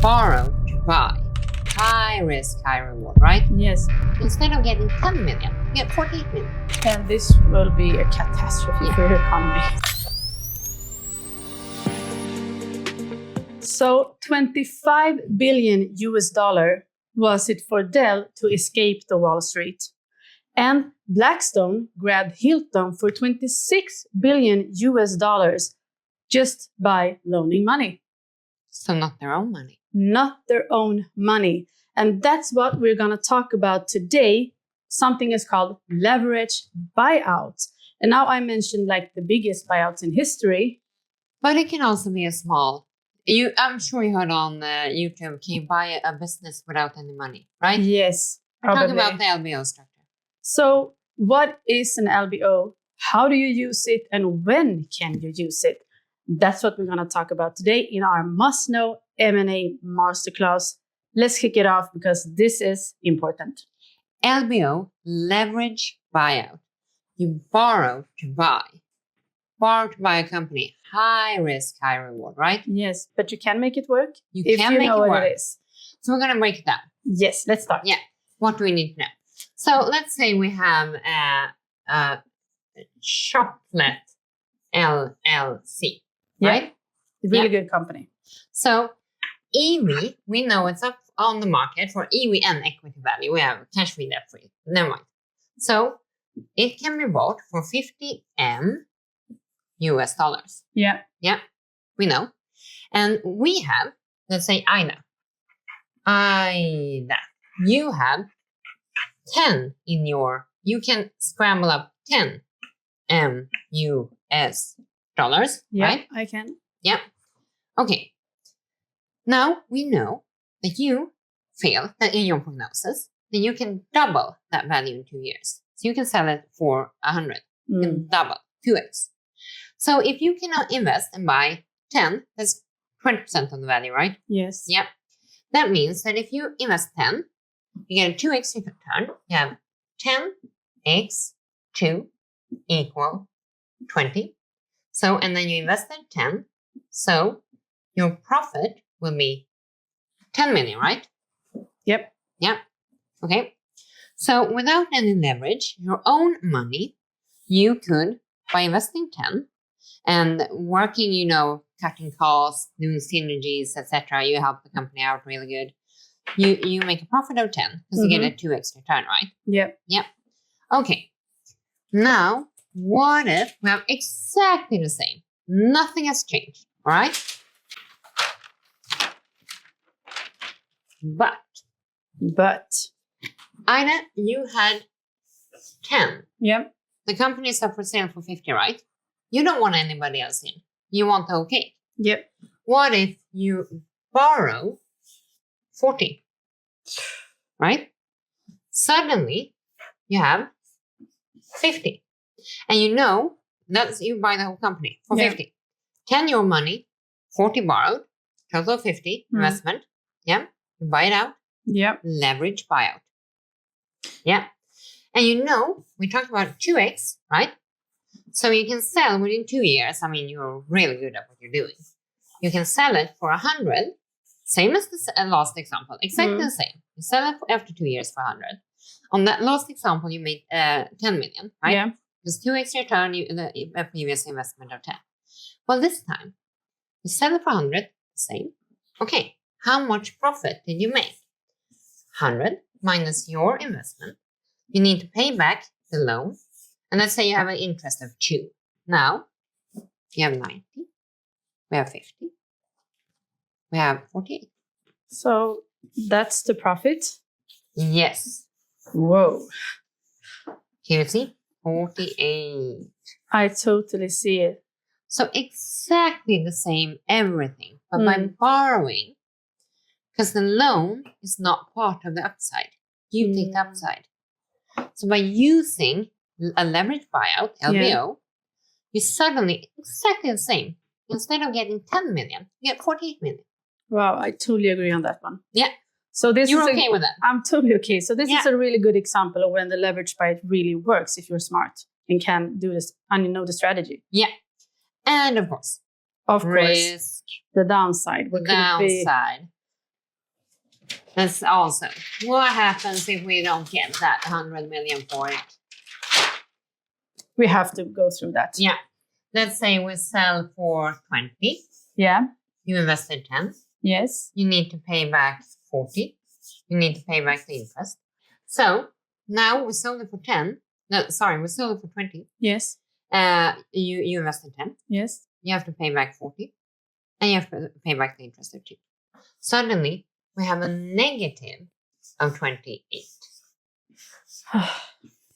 borrow to buy. High risk, high reward, right? Yes. Instead of getting 10 million, you get 48 million. And this will be a catastrophe for your economy. So 25 billion US dollar was it for Dell to escape the Wall Street. And Blackstone grabbed Hilton for 26 billion US dollars just by loaning money. So not their own money. Not their own money. And that's what we're going to talk about today. Something is called leveraged buyout. And now I mentioned like the biggest buyouts in history. But it can also be a small. I'm sure you heard on YouTube, can you buy a business without any money, right? Yes, probably. probably. Talk about the LBO structure. So what is an LBO? How do you use it? And when can you use it? That's what we're going to talk about today in our must-know M&A masterclass. Let's kick it off because this is important. LBO, leverage buyout. You borrow to buy. Borrow to buy a company. High risk, high reward, right? Yes, but you can make it work if you know what it work. it is. So we're going to break it down. Yes, let's start. Yeah. What do we need to know? So let's say we have a Chocolate LLC, right? Really good company. So EV, we know it's up on the market for EV and equity value. We have cash free, debt free. Never mind. So it can be bought for 50 M US dollars. Yeah. Yeah, we know. And we have, let's say Ida. You have 10 in you can scramble up 10 M US dollars, right? I can. Yeah. Okay. Now we know that you failed in your prognosis, then you can double that value in 2 years. So you can sell it for 100. You can double, 2x. So if you cannot invest and buy 10, that's 20% of the value, right? Yes. Yeah. That means that if you invest 10, you get a 2x return. You have 10x 2 equal 20. So, and then you invested 10. So your profit will be 10 million, right? Yep. Yeah. Okay. So without any leverage, your own money, you could, by investing 10 and working, cutting costs, doing synergies, etc., you help the company out really good. You make a profit of 10 because you get a 2x return, right? Yep. Yep. Okay. Now, what if we have exactly the same? Nothing has changed, all right? But, Ida, you had 10. Yep. The company is up for sale for 50, right? You don't want anybody else in. You want the whole cake. Yep. What if you borrow 40, right? Suddenly, you have 50. And that's you buy the whole company for 50. 10 your money, 40 borrowed, total 50 investment. Yeah. You buy it out. Yep. Leverage buyout. Yeah. And we talked about 2x, right? So you can sell within 2 years. I mean, you're really good at what you're doing. You can sell it for 100, same as the last example, exactly the same. You sell it after 2 years for 100. On that last example, you made 10 million, right? Yeah. Because 2x return, the previous investment of 10. Well, this time, you sell it for 100, same. Okay, how much profit did you make? 100 minus your investment. You need to pay back the loan. And let's say you have an interest of 2. Now, you have 90. We have 50. We have 48. So that's the profit? Yes. Whoa. Here you see? 48. I totally see it. So exactly the same everything. But by borrowing, because the loan is not part of the upside. You take the upside. So by using a leveraged buyout, LBO, you suddenly, exactly the same. Instead of getting 10 million, you get 48 million. Wow, I totally agree on that one. Yeah. So this You're okay with that? I'm totally okay. So this is a really good example of when the leverage buyout really works if you're smart and can do this and you know the strategy. Yeah. And of course, risk, the downside. What could it be? That's also what happens if we don't get that 100 million for it. We have to go through that. Yeah. Let's say we sell for 20. Yeah. You invested 10. Yes. You need to pay back 40. You need to pay back the interest. So now we sold it for 10. No, sorry, we sold it for 20. Yes. You invested 10. Yes. You have to pay back 40. And you have to pay back the interest of 2. Suddenly, we have a negative of 28.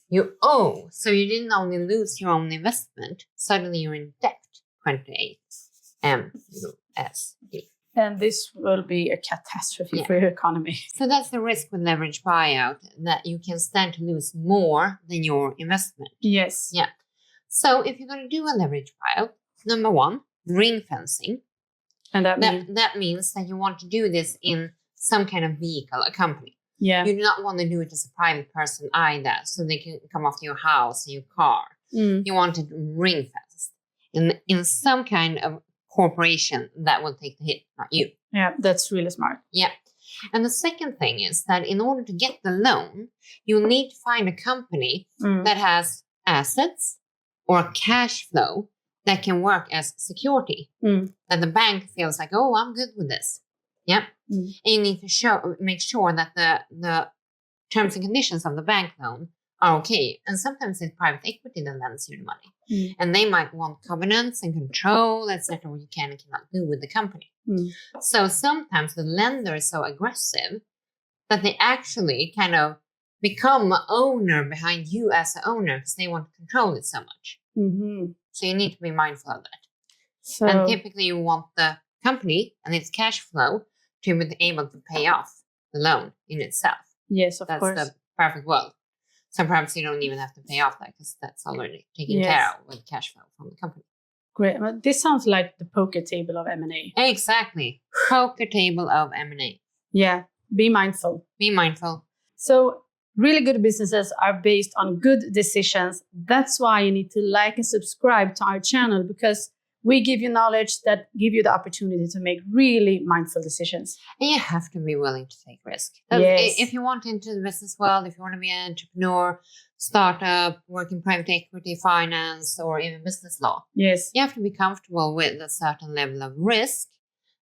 You owe. So you didn't only lose your own investment. Suddenly, you're in debt. 28 MUSD. And this will be a catastrophe for your economy. So that's the risk with leveraged buyout, that you can stand to lose more than your investment. Yes. Yeah. So if you're going to do a leveraged buyout, number 1, ring fencing. And that means that you want to do this in some kind of vehicle, a company. Yeah. You do not want to do it as a private person either, so they can come off your house and your car. You want it ring fenced in some kind of corporation that will take the hit, not you. Yeah, that's really smart. Yeah. And the second thing is that in order to get the loan, you need to find a company that has assets or cash flow that can work as security. That the bank feels like, oh, I'm good with this. Yeah. And you need to make sure that the terms and conditions of the bank loan are okay. And sometimes it's private equity that lends you the money. And they might want covenants and control, etc., what you can and cannot do with the company. So sometimes the lender is so aggressive that they actually kind of become an owner behind you as the owner because they want to control it so much. So you need to be mindful of that. So, and typically you want the company and its cash flow to be able to pay off the loan in itself. Yes, of course. That's the perfect world. So perhaps you don't even have to pay off that because that's already taken care of with cash flow from the company. Great. Well, this sounds like the poker table of M&A. Exactly. Poker table of M&A. Yeah. Be mindful. Be mindful. So really good businesses are based on good decisions. That's why you need to like and subscribe to our channel, because we give you knowledge that give you the opportunity to make really mindful decisions. And you have to be willing to take risk. Yes. If you want into the business world, if you want to be an entrepreneur, startup, work in private equity, finance, or even business law, yes, you have to be comfortable with a certain level of risk,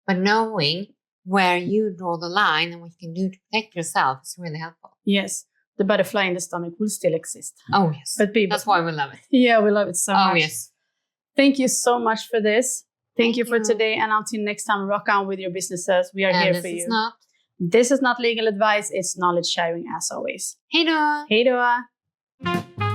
but knowing where you draw the line and what you can do to protect yourself is really helpful. Yes. The butterfly in the stomach will still exist. Oh, yes. But people, that's why we love it. Yeah, we love it so much. Oh, yes. Thank you so much for this. Thank you for today. And until next time, rock on with your businesses. We are here for you. This is not legal advice. It's knowledge sharing as always. Hej då! Hej då!